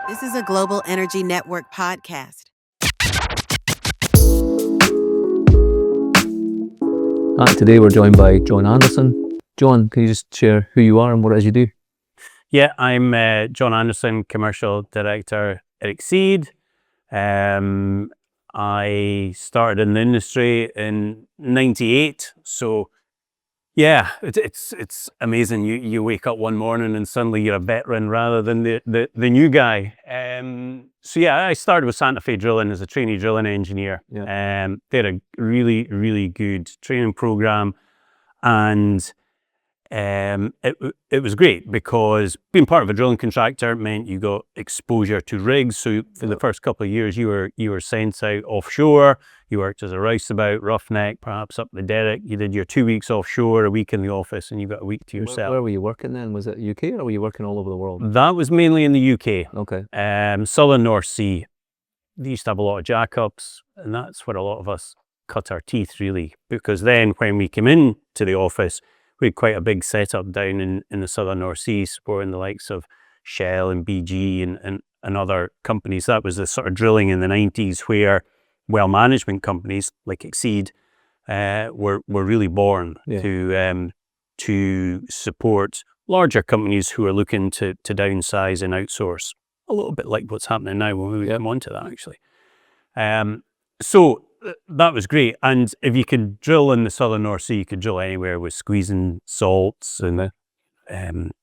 This is a Global Energy Network podcast. Hi, today we're joined by John Anderson. John, can you just share who you are and what it is you do? Yeah, I'm John Anderson, Commercial Director at Exceed. I started in the industry in '98, so yeah, it's amazing. You wake up one morning and suddenly you're a veteran rather than the new guy. So yeah, I started with Santa Fe Drilling as a trainee drilling engineer. Yeah. They had a really good training program, and it was great because being part of a drilling contractor meant you got exposure to rigs. So for the first couple of years, you were sent out offshore. You worked as a roustabout, roughneck, perhaps up the derrick. You did your 2 weeks offshore, a week in the office, and you got a week to yourself. Where were you working then? Was it UK or were you working all over the world? That was mainly in the UK. Okay. Southern North Sea. They used to have a lot of jackups, and that's where a lot of us cut our teeth, really, because then when we came in to the office, we had quite a big setup down in the Southern North Sea, supporting the likes of Shell and BG and other companies. That was the sort of drilling in the 90s where well management companies like Exceed were really born to support larger companies who are looking to downsize and outsource. A little bit like what's happening now when we come on to that, actually. So that was great. And if you could drill in the Southern North Sea, you could drill anywhere with squeezing salts and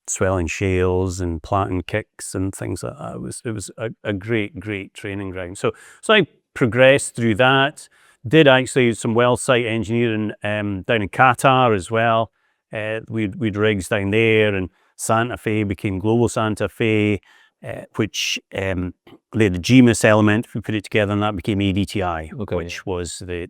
swelling shales and planting kicks and things like that. It was a great training ground. So I progressed through that. Did actually some well site engineering down in Qatar as well. We'd rigs down there, and Santa Fe became Global Santa Fe, which they had a GMIS element. We put it together, and that became ADTI, which was the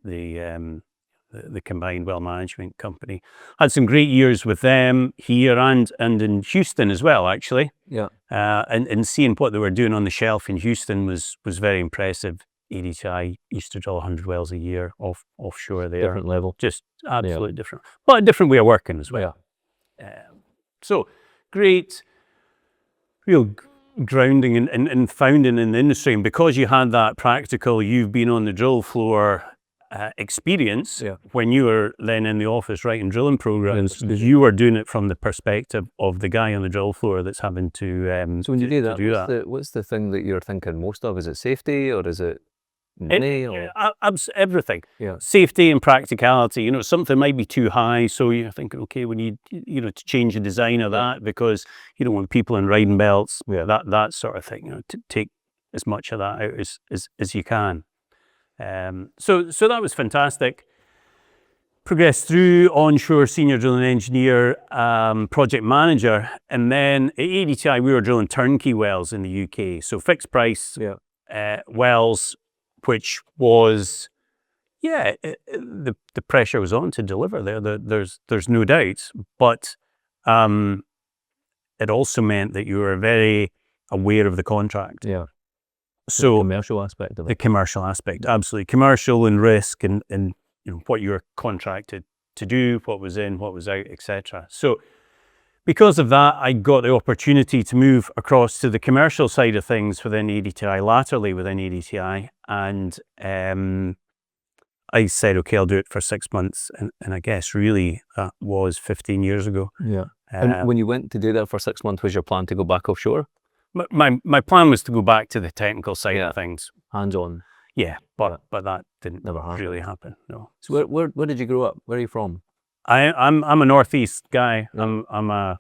combined well management company. Had some great years with them here and in Houston as well, actually. Yeah. And seeing what they were doing on the shelf in Houston was very impressive. ADTI used to drill 100 wells a year offshore there. Different level. Just absolutely different. But a different way of working as well. Yeah. So great, real grounding and founding in the industry. And because you had that practical, you've been on the drill floor experience, when you were then in the office writing drilling programs, you were doing it from the perspective of the guy on the drill floor that's having to so when you do that, what's the thing that you're thinking most of? Is it safety or is it money? Everything. Yeah. Safety and practicality. Something might be too high, so you're thinking, okay, we need to change the design of that because you don't want people in riding belts. That sort of thing. To take as much of that out as you can. So that was fantastic. Progressed through onshore senior drilling engineer, project manager, and then at ADTI we were drilling turnkey wells in the UK. So fixed price wells, which was the pressure was on to deliver there. There's no doubt, but it also meant that you were very aware of the contract. Yeah. So the commercial aspect of it. The commercial aspect, absolutely. Commercial and risk and what you were contracted to do, what was in, what was out, etc. So because of that, I got the opportunity to move across to the commercial side of things within ADTI, laterally within ADTI. And I said, okay, I'll do it for 6 months. And I guess really that was 15 years ago. Yeah. And when you went to do that for 6 months, was your plan to go back offshore? My plan was to go back to the technical side of things. Hands-on. Yeah, but that didn't really happen. No. So where did you grow up? Where are you from? I'm a northeast guy. I'm a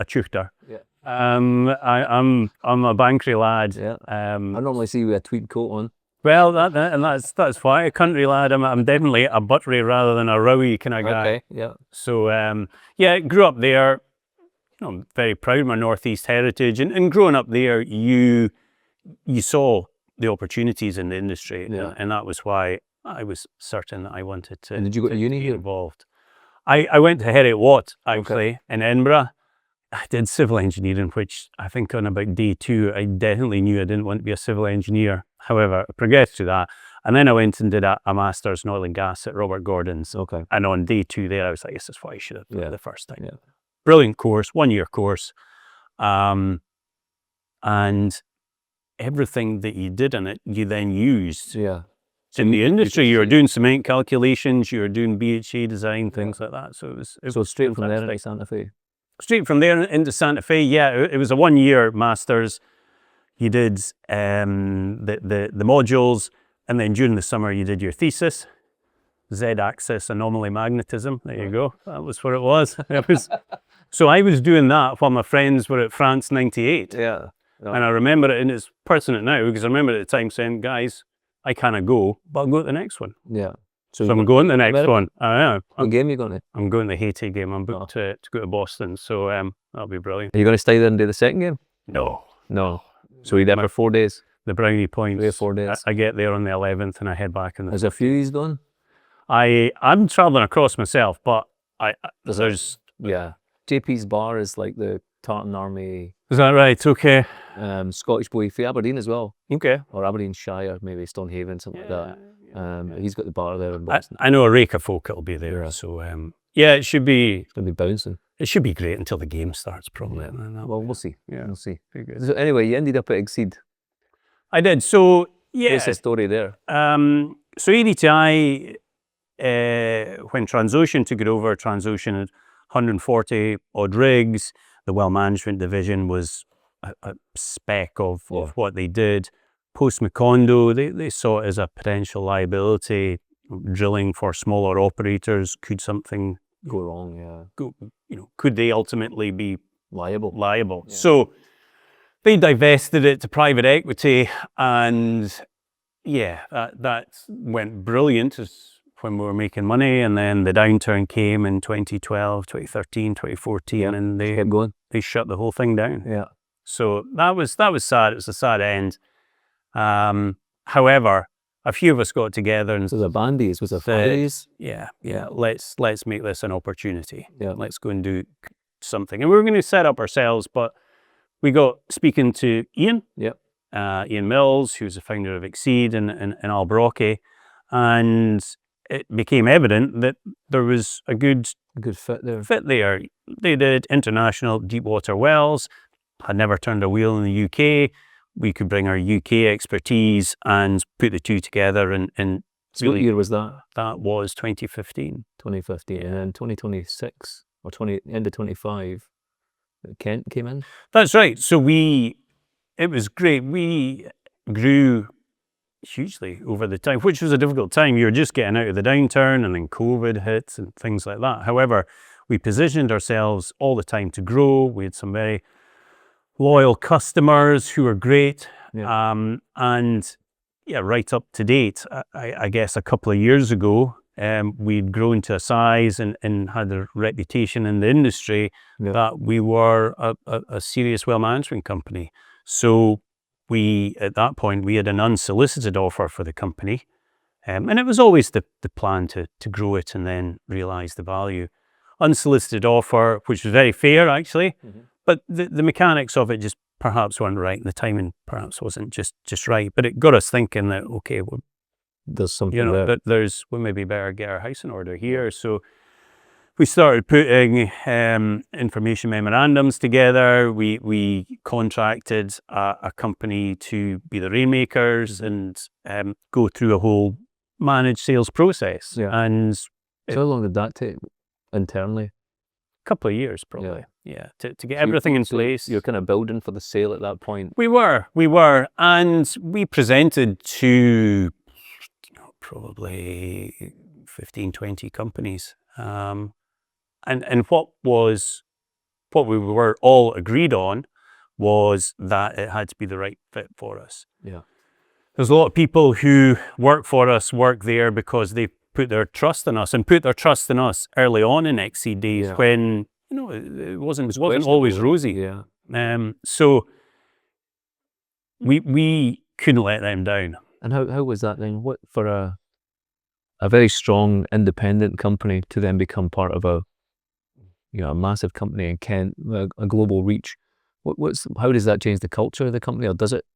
Chuchter. Yeah. I'm a Banchory lad. Yeah. I normally see you with a tweed coat on. Well, that's why, a country lad. I'm definitely a buttery rather than a rowie kind of guy. Okay. Yeah. So grew up there. I'm very proud of my northeast heritage, and growing up there, you saw the opportunities in the industry, and that was why I was certain that I wanted to. And did you go to uni here? Involved. I went to Heriot-Watt actually in Edinburgh. I did civil engineering, which I think on about day 2, I definitely knew I didn't want to be a civil engineer. However, I progressed through that, and then I went and did a master's in oil and gas at Robert Gordon's. Okay. And on day 2 there, I was like, this is what I should have done the first time. Yeah. Brilliant course, 1-year course. And everything that you did in it, you then used. Yeah. In the industry, you were doing cement calculations, you were doing BHA design, things like that. So it was So straight from there fantastic. into Santa Fe. Straight from there into Santa Fe, yeah. It was a 1-year master's. You did the modules, and then during the summer you did your thesis. Z-axis anomaly magnetism. There you go. That was what it was. So I was doing that while my friends were at France 98. Yeah. And I remember it, and it's pertinent now because I remember at the time saying, guys, I can't go, but I'll go to the next one. Yeah. So I'm going to the next one. What game are you going to? I'm going to the Haiti game. I'm booked to go to Boston. So that'll be brilliant. Are you going to stay there and do the second game? No. So you're there for 4 days? The Brownie Points. 3 or 4 days. I get there on the 11th and I head back on the There's a few he's done? I'm travelling across myself, but there's... Yeah. JP's Bar is like the Tartan Army. Is that right? Okay. Scottish boy for Aberdeen as well. Okay. Or Aberdeenshire, maybe Stonehaven, something like that. He's got the bar there in Boston. I know a rake of folk that'll be there. So it should be... It's going to be bouncing. It should be great until the game starts, probably. Yeah. Well, we'll see. Yeah. We'll see. Very good. So anyway, you ended up at Exceed. I did. So, yeah. What's the story there? So EDTI, when Transocean took it over, Transocean had 140 odd rigs. The well management division was a speck of what they did. Post Macondo, they saw it as a potential liability. Drilling for smaller operators, could something go wrong? Yeah. Could they ultimately be liable? Yeah. So they divested it to private equity, and that went brilliant when we were making money. And then the downturn came in 2012, 2013, 2014, and they kept going. They shut the whole thing down. Yeah. So that was sad. It was a sad end. However, a few of us got together and so the bandies was a phase. Yeah. Let's make this an opportunity. Yeah. Let's go and do something. And we were going to set up ourselves, but we got speaking to Ian. Yep. Ian Mills, who's the founder of Exceed in Albrockie, and it became evident that there was a good fit there. They did international deep water wells. Had never turned a wheel in the UK. We could bring our UK expertise and put the two together. And so really, what year was that? That was 2015. 2015, and then 2026 or end of 25, Kent came in. That's right. So it was great. We grew hugely over the time, which was a difficult time. You were just getting out of the downturn, and then COVID hit and things like that. However, we positioned ourselves all the time to grow. We had some very loyal customers who were great. Yeah. Right up to date. I guess a couple of years ago, we'd grown to a size and had a reputation in the industry that we were a serious well management company. So at that point, we had an unsolicited offer for the company. And it was always the plan to grow it and then realize the value. Unsolicited offer, which was very fair, actually. Mm-hmm. But the mechanics of it just perhaps weren't right, and the timing perhaps wasn't just right. But it got us thinking that, okay, well, there's something there. We maybe better get our house in order here. So we started putting information memorandums together. We contracted a company to be the rainmakers and go through a whole managed sales process. Yeah. And so how long did that take internally? A couple of years, probably. Yeah. To get everything in place. You're kind of building for the sale at that point. We were, and we presented to probably 15, 20 companies. And what we were all agreed on was that it had to be the right fit for us. Yeah. There's a lot of people who work for us, work there because they put their trust in us and put their trust in us early on in Exceed days when, it wasn't always rosy. Yeah. So we couldn't let them down. And how was that then? What for a very strong independent company to then become part of a massive company in Kent, a global reach? How does that change the culture of the company, or does it?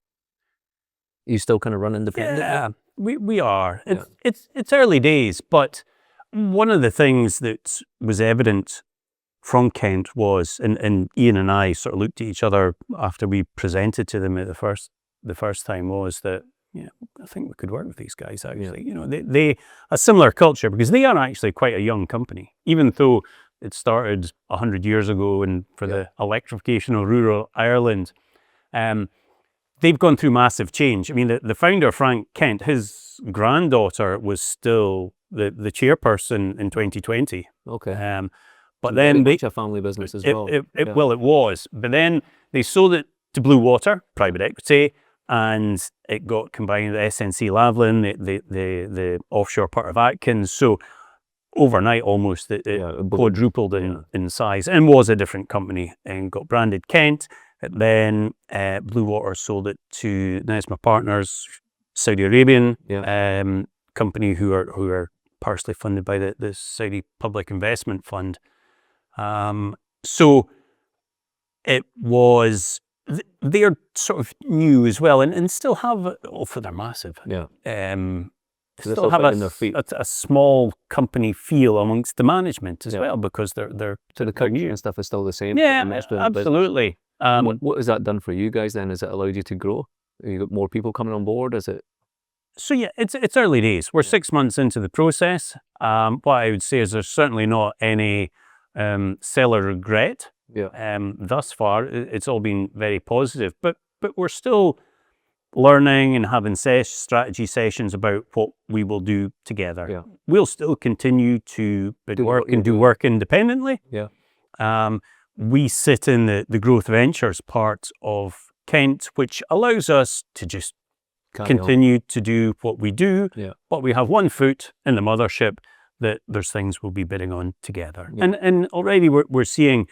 Are you still kind of run independent? Yeah, we are. It's early days, but one of the things that was evident from Kent was, and Ian and I sort of looked at each other after we presented to them at the the first time was that, I think we could work with these guys actually. They a similar culture, because they are actually quite a young company, even though it started 100 years ago and for the electrification of rural Ireland. They've gone through massive change. I mean, the founder, Frank Kent, his granddaughter was still the chairperson in 2020. Okay. But then it's a family business as well. Well, it was. But then they sold it to Blue Water, private equity, and it got combined with SNC Lavalin, the offshore part of Atkins. So overnight, almost, it quadrupled in size, and was a different company, and got branded Kent. Then Blue Water sold it to Nesma Partners, Saudi Arabian company, who are partially funded by the Saudi Public Investment Fund. So it was, they're sort of new as well, and still have, for they're massive. Still have a small company feel amongst the management as well, because they're so the culture and stuff is still the same. Absolutely. What has that done for you guys then? Has it allowed you to grow? Have you got more people coming on board? Is it? So it's early days. We're 6 months into the process. What I would say is there's certainly not any seller regret. Thus far, it's all been very positive. But we're still learning and having strategy sessions about what we will do together. We'll still continue to do work independently. We sit in the growth ventures part of Kent, which allows us to just continue to do what we do, but we have one foot in the mothership that there's things we'll be bidding on together. And already we're seeing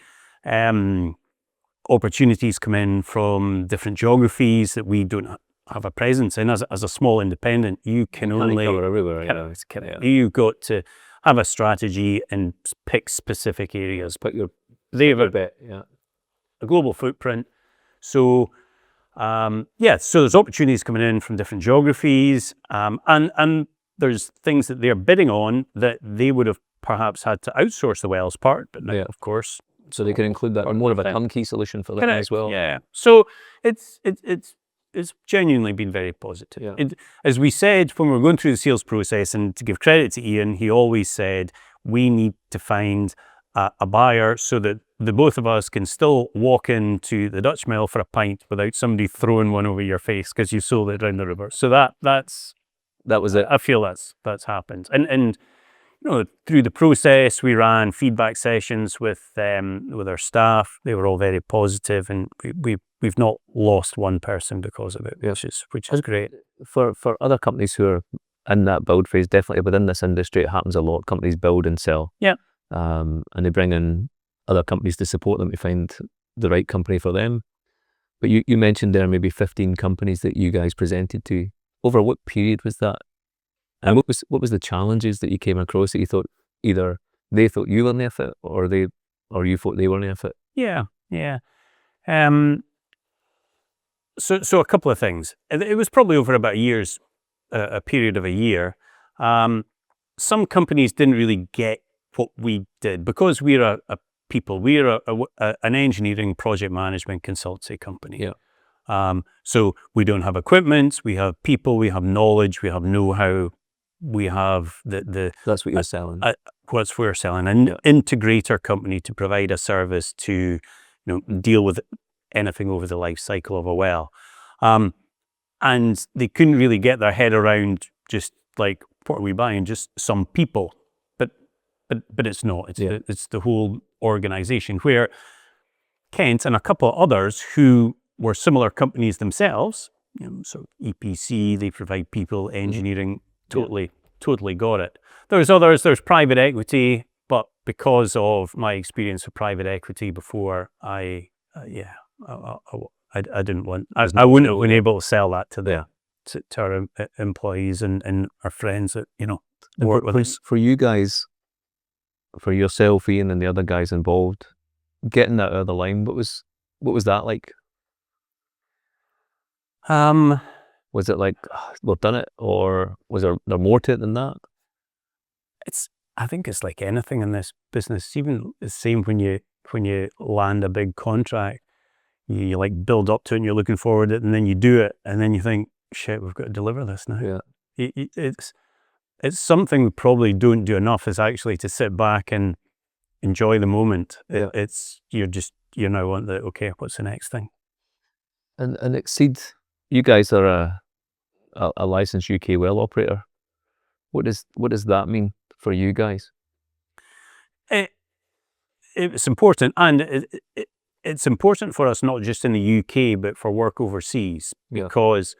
opportunities come in from different geographies that we don't have a presence in. As a small independent, you can only cover everywhere. You've got to have a strategy and pick specific areas. Put your a global footprint. So so there's opportunities coming in from different geographies, and there's things that they're bidding on that they would have perhaps had to outsource the wells part, but now, of course, so they can include that, or more of a turnkey solution for them as well. So it's genuinely been very positive. As we said when we were going through the sales process, and to give credit to Ian, he always said we need to find a buyer so that the both of us can still walk into the Dutch mill for a pint without somebody throwing one over your face because you sold it down the river. So that was it. I feel that's happened. And through the process, we ran feedback sessions with our staff. They were all very positive, and we've not lost one person because of it, which is great. For other companies who are in that build phase, definitely within this industry, it happens a lot. Companies build and sell. And they bring in other companies to support them to find the right company for them. But you mentioned there maybe 15 companies that you guys presented to. Over what period was that? And what was the challenges that you came across that you thought either they thought you weren't a fit, or you thought they weren't a fit? So a couple of things. It was probably over about a period of a year. Some companies didn't really get what we did, because we're we're an engineering project management consultancy company. So we don't have equipment, we have people, we have knowledge, we have know-how, we have that's what you're selling. What we're selling, an integrator company to provide a service to deal with anything over the life cycle of a well. And they couldn't really get their head around just like, what are we buying? Just some people. But it's not. It's the whole organization, where Kent and a couple of others who were similar companies themselves, so EPC, they provide people, engineering, totally got it. There's others, there's private equity, but because of my experience with private equity before, I didn't want, I wouldn't have been able to sell that to our employees and our friends that, work with us. For you guys, for yourself, Ian, and the other guys involved, getting that out of the line, what was that like? Was it like, we've done it, or was there more to it than that? I think it's like anything in this business, even the same when you land a big contract. you like build up to it and you're looking forward to it, and then you do it, and then you think, shit, we've got to deliver this now. Yeah. It's something we probably don't do enough, is actually to sit back and enjoy the moment. Yeah. You're now on the, okay, what's the next thing? And Exceed, you guys are a licensed UK well operator. What does that mean for you guys? It's important, and it's important for us not just in the UK, but for work overseas, because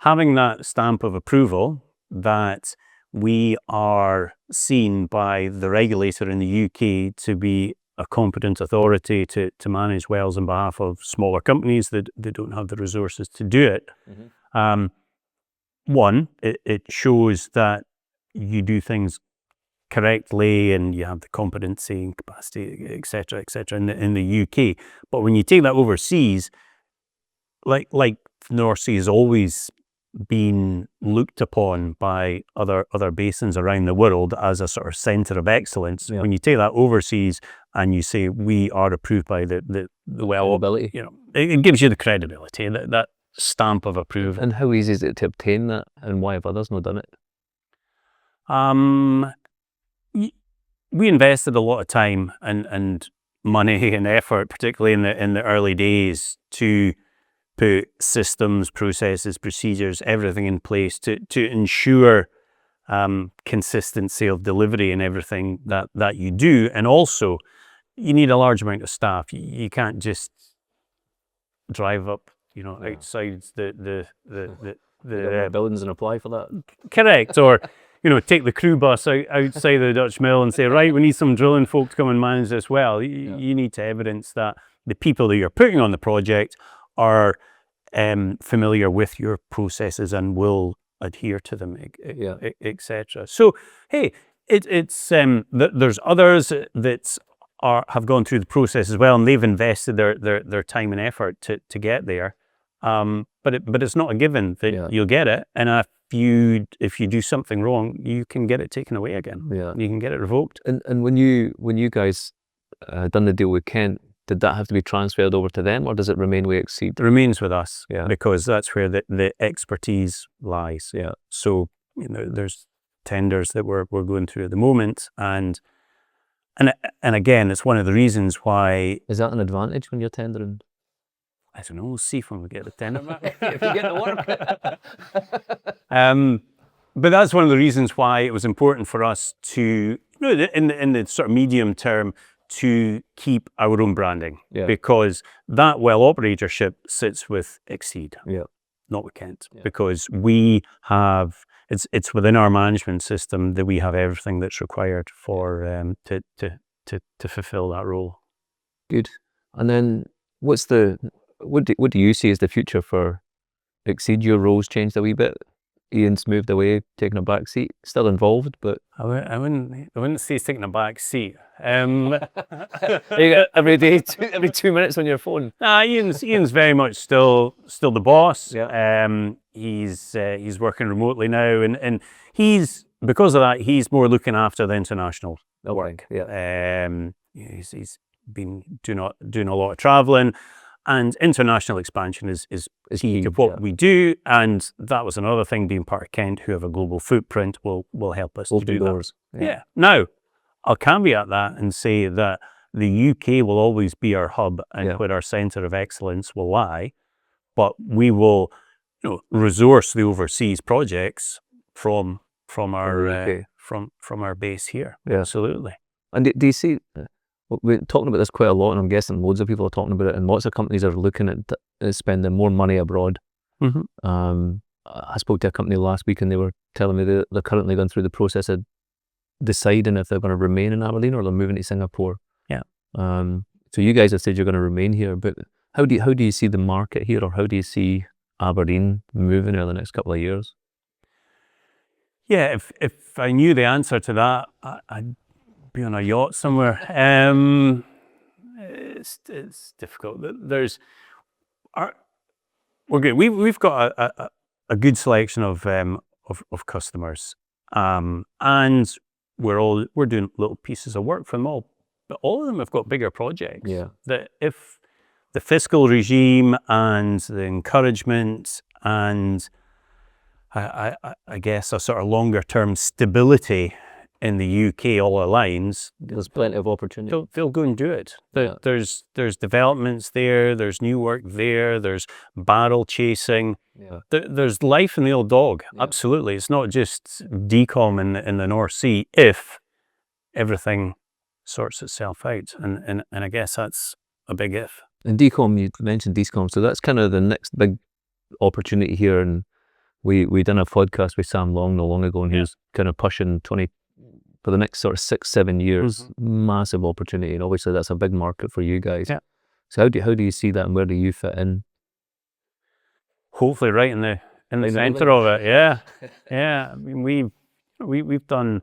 having that stamp of approval that we are seen by the regulator in the UK to be a competent authority to manage wells on behalf of smaller companies that they don't have the resources to do it. One, it shows that you do things correctly and you have the competency and capacity, etc., in the UK. But when you take that overseas, like the North Sea has always been looked upon by other basins around the world as a sort of centre of excellence. When you take that overseas and you say we are approved by the well, ability, it gives you the credibility, that stamp of approval. And how easy is it to obtain that, and why have others not done it? We invested a lot of time and money and effort, particularly in the early days, to put systems, processes, procedures, everything in place to ensure consistency of delivery in everything that you do. And also, you need a large amount of staff. You can't just drive up, outside the buildings and apply for that. Correct. Or take the crew bus outside the Dutch mill and say, right, we need some drilling folk to come and manage this well. You need to evidence that the people that you're putting on the project are familiar with your processes and will adhere to them, etc. So, hey, it's there's others that have gone through the process as well, and they've invested their time and effort to get there. But it's not a given that you'll get it, and if you do something wrong, you can get it taken away again. You can get it revoked. And when you guys done the deal with Kent, did that have to be transferred over to them, or does it remain with Exceed? It remains with us, because that's where the expertise lies. So there's tenders that we're going through at the moment, and again, it's one of the reasons why. Is that an advantage when you're tendering? I don't know. We'll see when we get the tender back. If you get the work. But that's one of the reasons why it was important for us to, in the sort of medium term, to keep our own branding, because that well operatorship sits with Exceed, not with Kent, because we have it's within our management system that we have everything that's required for to fulfill that role. Good. And then what do you see as the future for Exceed? Your role's changed a wee bit. Ian's moved away, taking a back seat. Still involved, but I wouldn't say he's taking a back seat. Every day, every 2 minutes on your phone. Nah, Ian's very much still the boss. He's working remotely now, and he's, because of that, he's more looking after the international work. He's been doing a lot of traveling. And international expansion is key to what we do, and that was another thing. Being part of Kent, who have a global footprint, will help us to do doors. that. Now, I'll caveat that and say that the UK will always be our hub and where our centre of excellence will lie, but we will, resource the overseas projects from our base here. Absolutely. And do you see? We're talking about this quite a lot, and I'm guessing loads of people are talking about it, and lots of companies are looking at spending more money abroad. I spoke to a company last week, and they were telling me that they're currently going through the process of deciding if they're going to remain in Aberdeen or they're moving to Singapore. So you guys have said you're going to remain here, but how do you see the market here, or how do you see Aberdeen moving over the next couple of years? Yeah, if I knew the answer to that, I'd be on a yacht somewhere. It's difficult. We're good. We've got a good selection of customers, and we're doing little pieces of work for them all. But all of them have got bigger projects. That if the fiscal regime and the encouragement and I guess a sort of longer term stability in the UK all aligns, There's plenty of opportunity. they'll go and do it. Yeah. There's developments there, there's new work there, there's barrel chasing, Yeah. there's life in the old dog. Yeah. Absolutely. It's not just decom in the North Sea if everything sorts itself out. And I guess that's a big if. And decom, you mentioned decom, so that's kind of the next big opportunity here. And we done a podcast with Sam Long not long ago, and he was kind of pushing 20 for the next sort of 6-7 years, massive opportunity, and obviously that's a big market for you guys. Yeah. So how do you see that, and where do you fit in? Hopefully, right in the center of it. Yeah, yeah. I mean, we've done.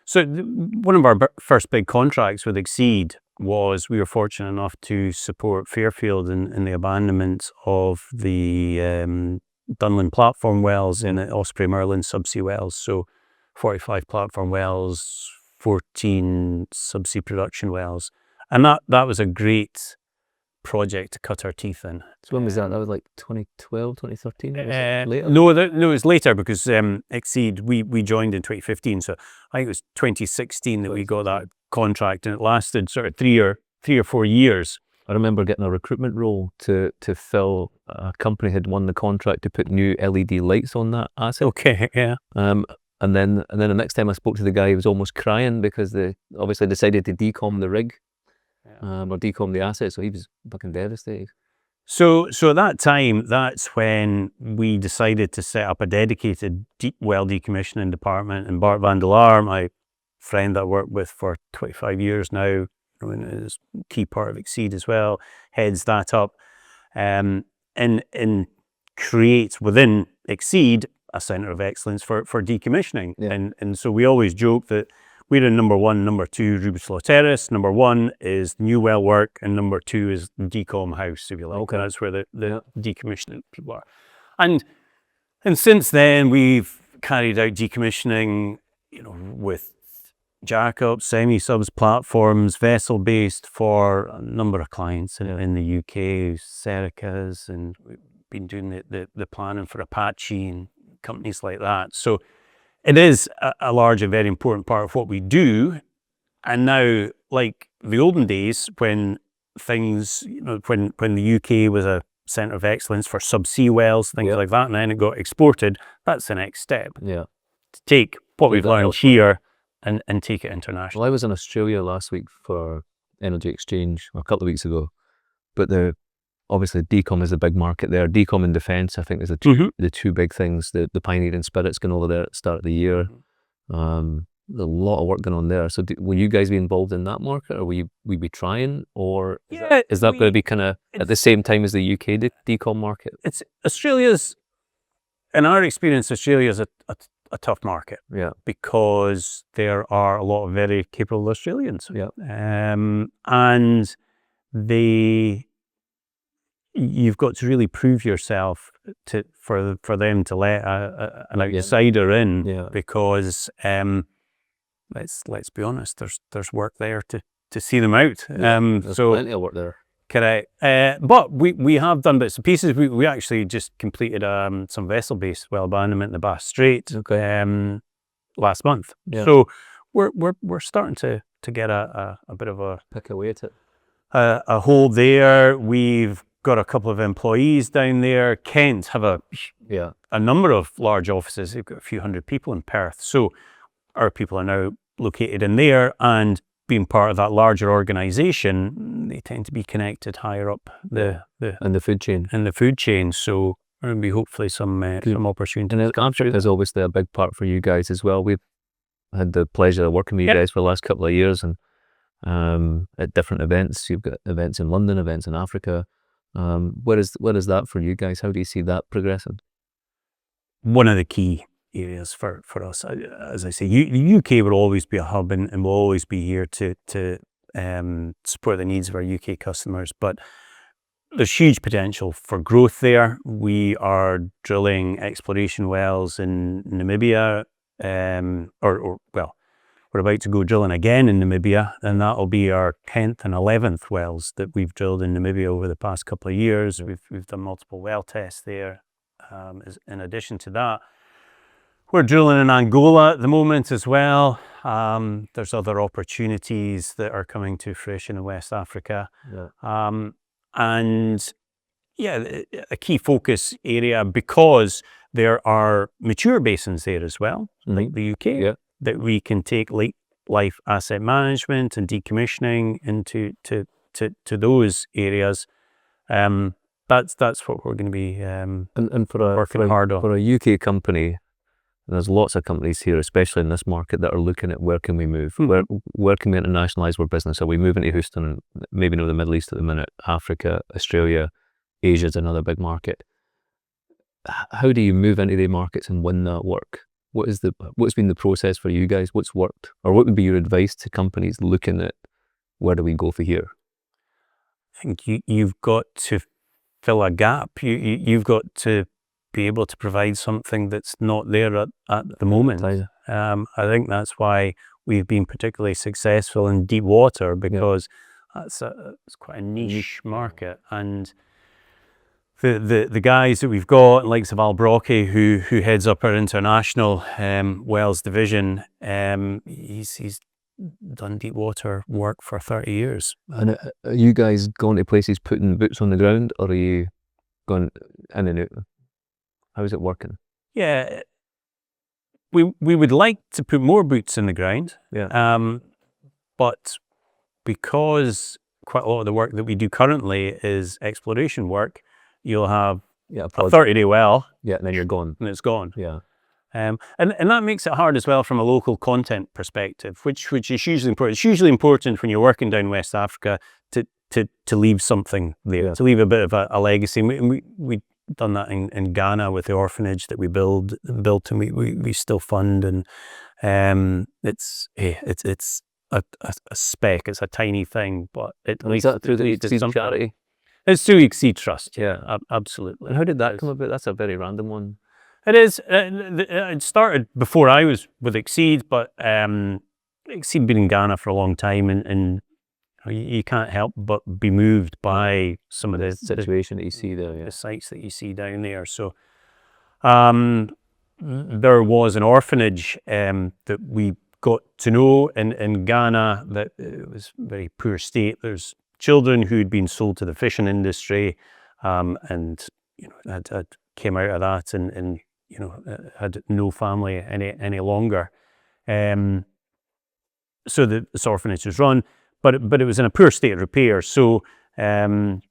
So one of our first big contracts with Exceed was we were fortunate enough to support Fairfield in the abandonment of the Dunlin platform wells in the Osprey Merlin subsea wells. So 45 platform wells, 14 subsea production wells. And that was a great project to cut our teeth in. So when was that? That was like 2012, 2013? Later? No, it was later because Exceed, we joined in 2015. So I think it was 2016 that we got that contract, and it lasted sort of 3 or 4 years. I remember getting a recruitment role to fill. A company had won the contract to put new LED lights on that asset. Okay, yeah. And then the next time I spoke to the guy, he was almost crying because they obviously decided to decom the rig, or decom the asset. So he was fucking devastated. So at that time, that's when we decided to set up a dedicated well decommissioning department. And Bart van der Laar, my friend that I worked with for 25 years now, I mean, is a key part of Exceed as well, heads that up, and creates within Exceed a centre of excellence for decommissioning. Yeah. And so we always joke that we're in number 1, number 2, Rubislaw Terrace. Number 1 is new well work, and number 2 is decom house, if you like. Okay. That's where the decommissioning people are. And since then, we've carried out decommissioning, with jackups, semi-subs platforms, vessel-based for a number of clients in the UK, Sericas, and we've been doing the planning for Apache and companies like that. So it is a large and very important part of what we do. And now, like the olden days, when things, when the UK was a centre of excellence for subsea wells, things like that, and then it got exported, that's the next step. Yeah. To take what we've learned here and take it internationally. Well, I was in Australia last week for Energy Exchange, or a couple of weeks ago, but obviously decom is a big market there. Decom and defence, I think, is the two big things. The Pioneering Spirit's going over there at the start of the year. There's a lot of work going on there. So will you guys be involved in that market, or will we be trying, or is that going to be kind of at the same time as the UK decom market? It's Australia's, in our experience, Australia's a tough market. Yeah. Because there are a lot of very capable Australians. Yeah. And you've got to really prove yourself for them to let an outsider in, because let's be honest, there's work there to see them out. There's plenty of work there. Correct. But we have done bits and pieces. We actually just completed some vessel-based well abandonment in the Bass Strait last month. Yeah. So we're starting to get a bit of a pick away at it. A hold there. We've got a couple of employees down there. Kent have a number of large offices. They've got a few hundred people in Perth. So our people are now located in there, and being part of that larger organisation, they tend to be connected higher up the food chain. In the food chain. So there'll be hopefully some opportunity. And Banchory is obviously a big part for you guys as well. We've had the pleasure of working with you guys for the last couple of years, and at different events. You've got events in London, events in Africa. What is that for you guys? How do you see that progressing? One of the key areas for us, as I say, the UK will always be a hub and will always be here to support the needs of our UK customers, but there's huge potential for growth there. We are drilling exploration wells in Namibia, We're about to go drilling again in Namibia, and that'll be our 10th and 11th wells that we've drilled in Namibia over the past couple of years. We've done multiple well tests there. In addition to that, we're drilling in Angola at the moment as well. There's other opportunities that are coming to fruition in West Africa. And yeah, a key focus area, because there are mature basins there as well, like the UK, that we can take late life asset management and decommissioning into to those areas. That's what we're going to be and working hard on. For a UK company, there's lots of companies here, especially in this market, that are looking at where can we move, where can we internationalise our business? Are we moving to Houston, maybe not the Middle East at the minute, Africa, Australia, Asia's another big market. How do you move into the markets and win that work? What's been the process for you guys? What's worked? Or what would be your advice to companies looking at where do we go for here? I think you've got to fill a gap. You've got to be able to provide something that's not there at the moment. I think that's why we've been particularly successful in deep water, because it's quite a niche market. And the guys that we've got, likes of Al Brockie, who heads up our international wells division, he's done deep water work for 30 years. And are you guys going to places putting boots on the ground, or are you going in and out? How's it working? Yeah, we would like to put more boots in the ground, but because quite a lot of the work that we do currently is exploration work, you'll have a 30-day well, and then you're gone, and it's gone. And that makes it hard as well from a local content perspective, which is usually important. It's usually important when you're working down West Africa to leave something there, to leave a bit of a legacy. We done that in Ghana with the orphanage that we built, and we still fund, and it's a speck. It's a tiny thing, but is that through the Exceed charity? It's through Exceed Trust. Absolutely. And how did that come about? That's a very random one. It is. It started before I was with Exceed, but Exceed been in Ghana for a long time, and you can't help but be moved by some of the situation that you see there, the sites that you see down there. So there was an orphanage that we got to know in Ghana that it was very poor state. There's children who'd been sold to the fishing industry, and had came out of that and had no family any longer. So this orphanage was run, but it was in a poor state of repair. So Ian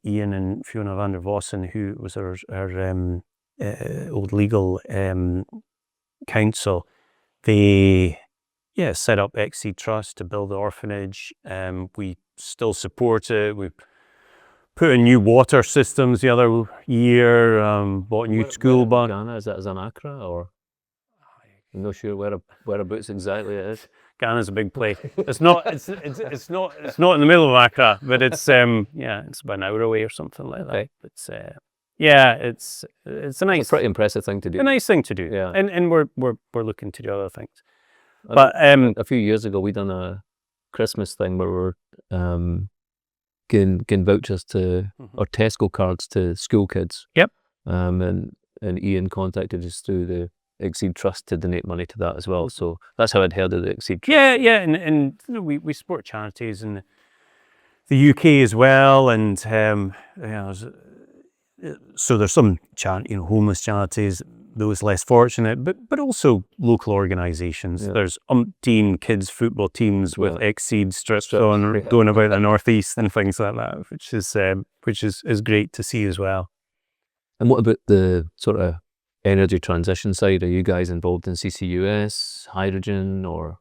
and Fiona van der Vossen, who was our old legal counsel, they set up Exceed Trust to build the orphanage. We still support it. We put in new water systems the other year, bought a new school bus. Ghana, is that in Accra, or I'm not sure whereabouts exactly it is. Ghana's a big place. It's not in the middle of Accra, but it's it's about an hour away or something like that. Okay. It's it's a nice, it's a pretty impressive thing to do. A nice thing to do. Yeah. And we're looking to do other things. But a few years ago, we done a Christmas thing where we're getting vouchers to or Tesco cards to school kids. Yep. And Ian contacted us through the Exceed Trust to donate money to that as well. So that's how I'd heard of the Exceed Trust. Yeah, and we support charities in the UK as well, and so there's some homeless charities, those less fortunate, but also local organisations. Yeah. There's umpteen kids football teams with Exceed strips on going about the northeast and things like that, which is great to see as well. And what about the sort of energy transition side? Are you guys involved in CCUS, hydrogen, or?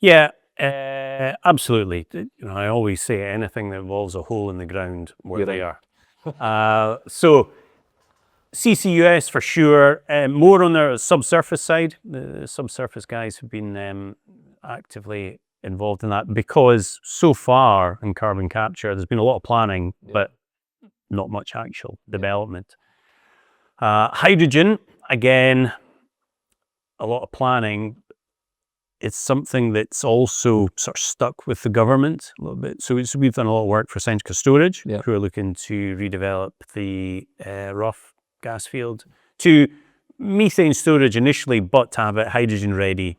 Yeah, absolutely. I always say anything that involves a hole in the ground, we're there. So CCUS for sure, more on the subsurface side. The subsurface guys have been actively involved in that, because so far in carbon capture there's been a lot of planning, but not much actual development. Hydrogen, again, a lot of planning, it's something that's also sort of stuck with the government a little bit. So we've done a lot of work for Centrica Storage, who are looking to redevelop the Rough gas field to methane storage initially, but to have it hydrogen ready.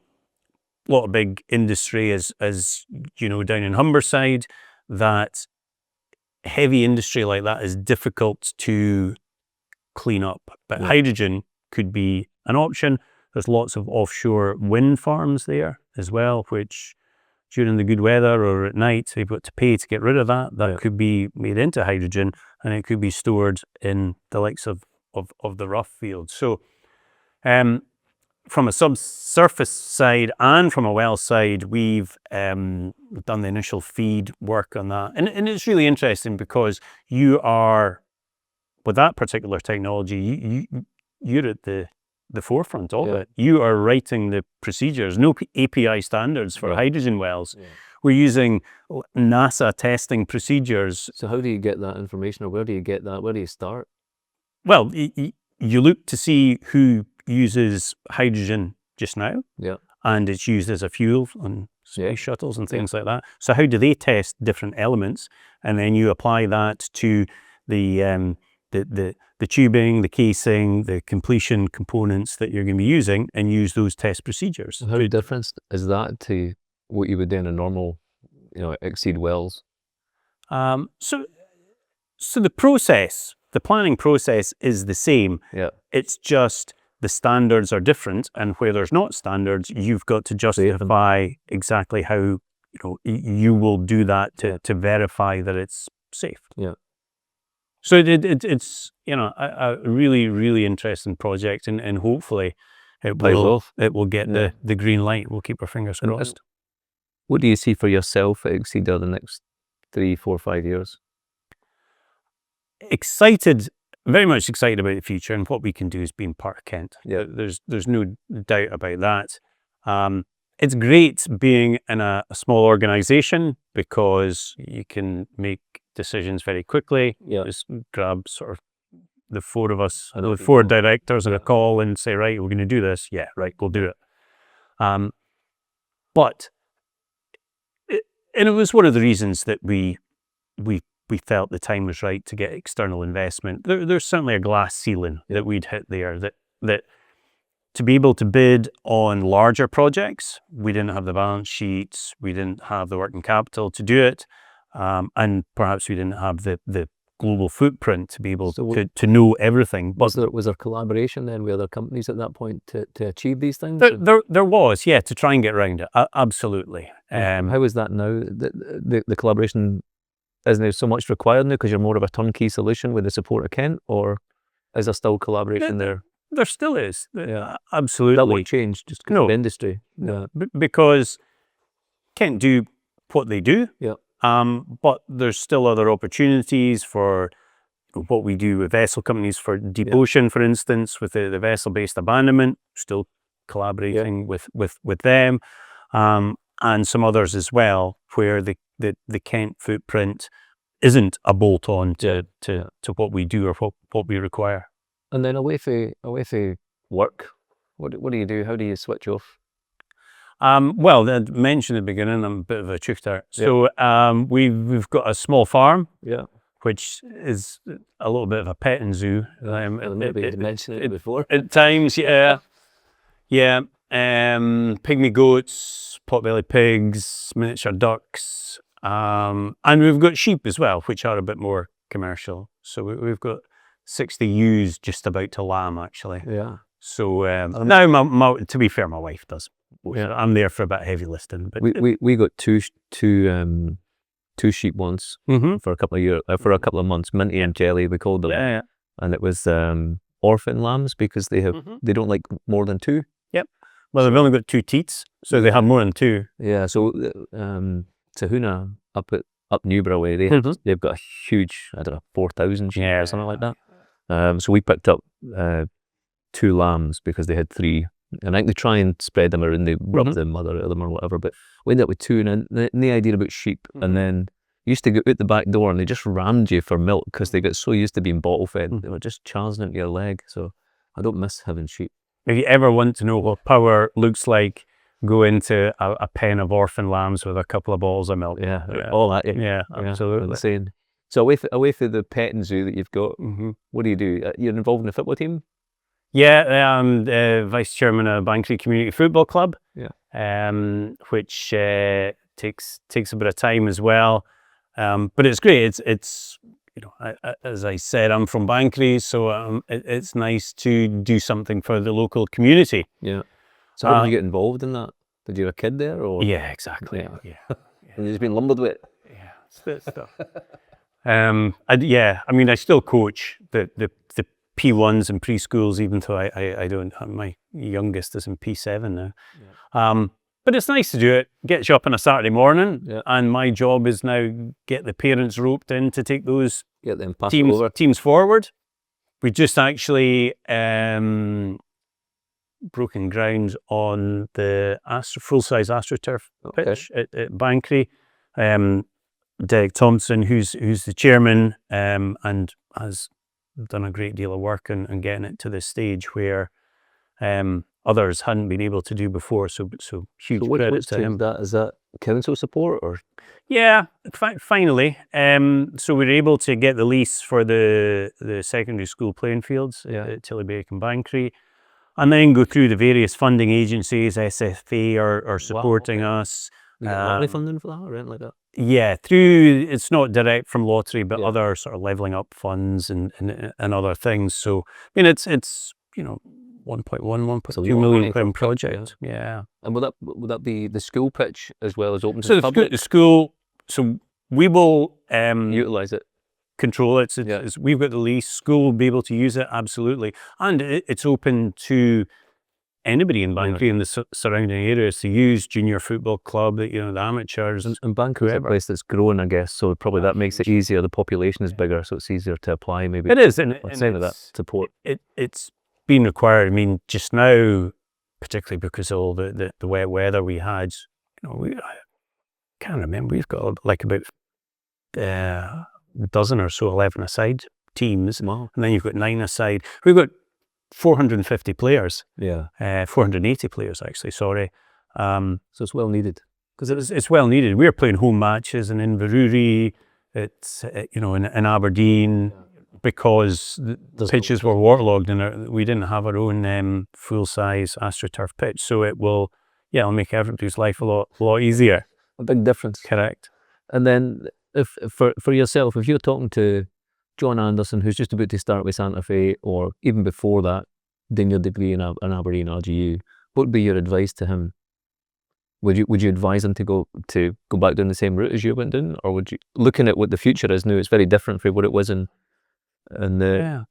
A lot of big industry, as you know, down in Humberside, that heavy industry like that is difficult to clean up. But hydrogen could be an option. There's lots of offshore wind farms there as well, which during the good weather or at night, they've got to pay to get rid of that. That could be made into hydrogen, and it could be stored in the likes of the Rough field. So from a subsurface side and from a well side, we've done the initial feed work on that. And it's really interesting because you are, with that particular technology, you're at the forefront of it. You are writing the procedures, no API standards for hydrogen wells. We're using NASA testing procedures. So how do you get that information, or where do you get that? Where do you start? Well, you look to see who uses hydrogen just now, and it's used as a fuel on space shuttles and things like that. So how do they test different elements, and then you apply that to the tubing, the casing, the completion components that you're going to be using, and use those test procedures. How different is that to what you would do in a normal, exceed wells? So the process, the planning process is the same. It's just the standards are different, and where there's not standards, you've got to justify exactly how you will do that to verify that it's safe. So it's a really, really interesting project, and hopefully it will get the green light. We'll keep our fingers crossed. What do you see for yourself at Exceed over the next 3, 4, 5 years? Excited, very much excited about the future and what we can do as being part of Kent. There's no doubt about that. It's great being in a small organisation because you can make decisions very quickly. Just grab sort of the four of us, the four directors on a call and say, right, we're going to do this. Yeah, right, we'll do it. And it was one of the reasons that we felt the time was right to get external investment. There's certainly a glass ceiling that we'd hit there, that to be able to bid on larger projects, we didn't have the balance sheets, we didn't have the working capital to do it, and perhaps we didn't have the global footprint to be able to know everything. But was there collaboration then with other companies at that point to achieve these things? There was, to try and get around it, absolutely. How is that now? The collaboration isn't there so much required now because you're more of a turnkey solution with the support of Kent, or is there still collaboration there? There still is, absolutely. That won't change just because of the industry. Because Kent do what they do, but there's still other opportunities for what we do with vessel companies for deep ocean, for instance, with the vessel-based abandonment, still collaborating with them, and some others as well, where the Kent footprint isn't a bolt-on to what we do or what we require. And then away from work, what do you do? How do you switch off? Well, I mentioned at the beginning, I'm a bit of a chuchter. So we've got a small farm, which is a little bit of a petting zoo. Maybe you mentioned it before. At times, pygmy goats, potbelly pigs, miniature ducks, and we've got sheep as well, which are a bit more commercial. So we've got 60 ewes just about to lamb, actually. So now, to be fair, my wife does. I'm there for a bit of heavy lifting. But we got two sheep once for a couple of years, for a couple of months. Minty and Jelly, we called them. And it was orphan lambs because they they don't like more than two. Well, they've only got 2 teats, so they have more than 2. So Tahuna up Newborough way, they've got a huge, 4,000 sheep or something like that. So we picked up 2 lambs because they had 3. And I think they try and spread them around, they rub the mother out of them or whatever, but we ended up with 2. And then the idea about sheep, and then you used to go out the back door and they just rammed you for milk because they got so used to being bottle fed. They were just charging into your leg. So I don't miss having sheep. If you ever want to know what power looks like go into a pen of orphan lambs with a couple of bottles of milk. Yeah. All that. Yeah, absolutely. Insane. So away from the petting zoo that you've got, what do you do? You're involved in the football team? Yeah, I'm vice chairman of Banchory Community Football Club. Yeah. Which takes a bit of time as well, but it's great. It's as I said, I'm from Banchory, so it's nice to do something for the local community. Yeah. So how did you get involved in that? Did you have a kid there, or? Yeah, exactly. Yeah. And you've just been lumbered with it. Yeah, it's that stuff. I mean, I still coach the P1s and preschools, even though I don't. My youngest is in P7 now. Yeah. But it's nice to do it. Gets you up on a Saturday morning, and my job is now get the parents roped in to take those teams forward. We just actually broken ground on the full-size Astroturf pitch at Banchory. Derek Thompson, who's the chairman, and has done a great deal of work on getting it to this stage where others hadn't been able to do before. So huge credit to him. Is that council support, or? Yeah, finally. So we were able to get the lease for the secondary school playing fields at Tillybake and Banchory, and then go through the various funding agencies. SFA are supporting us. You get lottery funding for that or anything like that? Yeah, it's not direct from lottery, but other sort of levelling up funds and other things. So I mean, it's 1.2 million pound project. Yeah. And would that be the school pitch as well as open to the public? The school. So we will utilize it, control it. We've got the lease. School will be able to use it, absolutely, and it's open to anybody in Banchory and the surrounding areas to use. Junior football club, the amateurs, and Banchory is a place that's growing, I guess. So probably that makes it easier. The population is bigger, so it's easier to apply. Maybe it is, and that support. It's been required. I mean, just now, particularly because of all the wet weather we had, I can't remember. We've got like about a dozen or so 11-a-side teams, and then you've got 9-a-side. We've got 450 players. 480 players actually. Sorry. So it's well needed. Because it's well needed. We're playing home matches in Inverurie, it's in Aberdeen, because the pitches were waterlogged and we didn't have our own full-size Astroturf pitch. So it'll make everybody's life a lot easier. A big difference. Correct. And then if for yourself, if you're talking to John Anderson, who's just about to start with Santa Fe, or even before that, doing your degree in Aberdeen RGU, what would be your advice to him? Would you advise him to go back down the same route as you went down, or would you, looking at what the future is now, it's very different from what it was in the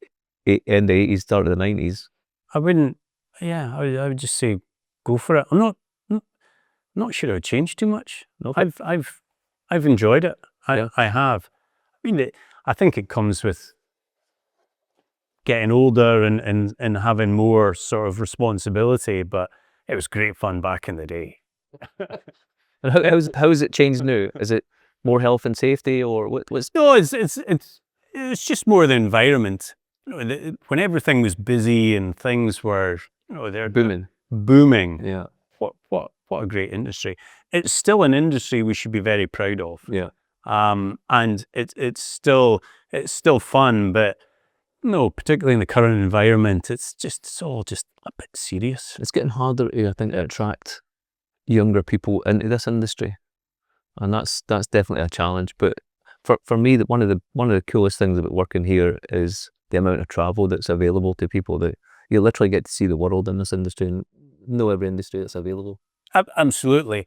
end of the 80s, start of the 90s? I wouldn't. Yeah, I would just say go for it. I'm not sure it would change too much. Okay. I've enjoyed it. I have. I mean, I think it comes with getting older and having more sort of responsibility, but it was great fun back in the day. And how has it changed now? Is it more health and safety, or what's? No, it's just more the environment. When everything was busy and things were they're booming. Yeah. What a great industry. It's still an industry we should be very proud of. Yeah. And it's still fun, but no, particularly in the current environment, it's all just a bit serious. It's getting harder, I think, to attract younger people into this industry, and that's definitely a challenge. But for me, one of the coolest things about working here is the amount of travel that's available to people. That you literally get to see the world in this industry, and know every industry that's available. Absolutely.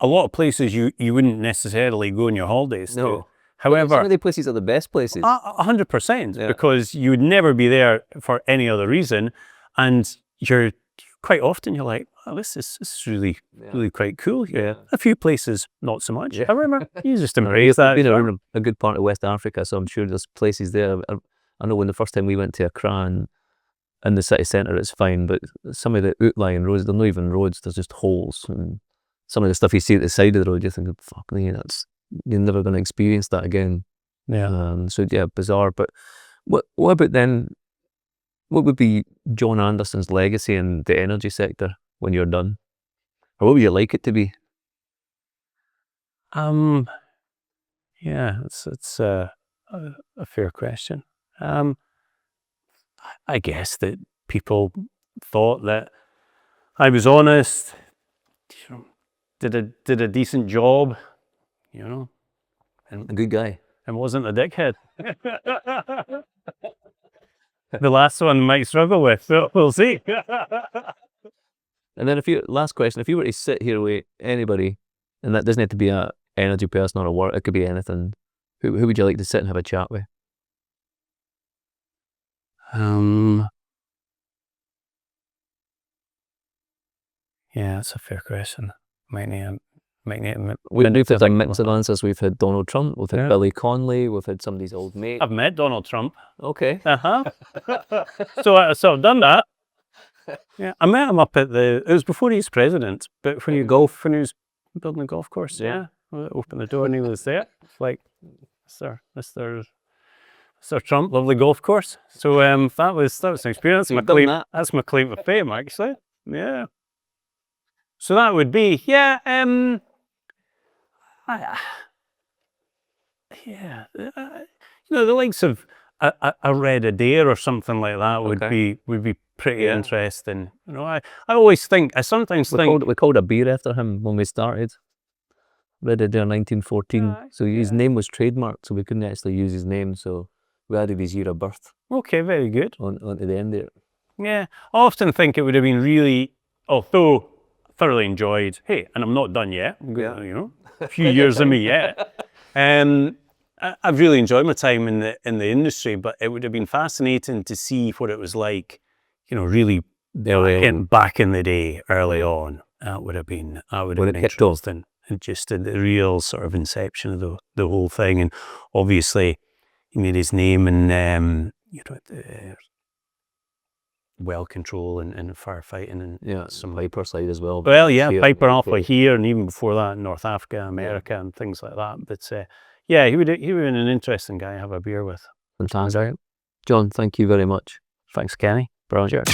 A lot of places you wouldn't necessarily go on your holidays to. However, some of the places are the best places. 100%, because you would never be there for any other reason, and you're quite often like, oh, this is really quite cool here. Yeah. A few places not so much. However, you just embrace that. I've been around a good part of West Africa, so I'm sure there's places there. I know when the first time we went to Accra in the city centre, it's fine, but some of the outlying roads, they're not even roads, there's just holes. And some of the stuff you see at the side of the road, you think, fuck me, you're never going to experience that again. Yeah. So yeah, bizarre. But what about then? What would be John Anderson's legacy in the energy sector when you're done? Or what would you like it to be? Yeah, it's a fair question. I guess that people thought that I was honest, did a decent job, and A good guy. and wasn't a dickhead. The last one might struggle with, so we'll see. And then last question, if you were to sit here with anybody, and that doesn't have to be a energy person or a work, it could be anything, who would you like to sit and have a chat with? Yeah, that's a fair question. Might need We've had a mix of answers. We've had Donald Trump, we've had Billy Connolly, we've had somebody's old mate. I've met Donald Trump. Okay. So I've done that. Yeah, I met him up at it was before he was president, but when he was building a golf course, yeah. I opened the door and he was there. It's like, Mr. Trump, lovely golf course. So that was an experience. That's my claim to fame, actually. Yeah. So that would be, the likes of a Red Adair or something like that would be pretty interesting. I sometimes think we called a beer after him when we started. Red Adair 1914. So his name was trademarked, so we couldn't actually use his name. So we added his year of birth. Okay, very good. Onto the end there. Yeah, I often think it would have been really, although thoroughly enjoyed. Hey, and I'm not done yet. A few years in me yet. I've really enjoyed my time in the industry, but it would have been fascinating to see what it was like, really back in the day, early on. That would have been interesting. And just the real sort of inception of the whole thing. And obviously, he made his name in well control and firefighting and some Piper side as well. Well, Piper Alpha here, and even before that, in North Africa, America, and things like that. But he would have been an interesting guy to have a beer with. Fantastic. John, thank you very much. Thanks, Kenny. Brilliant.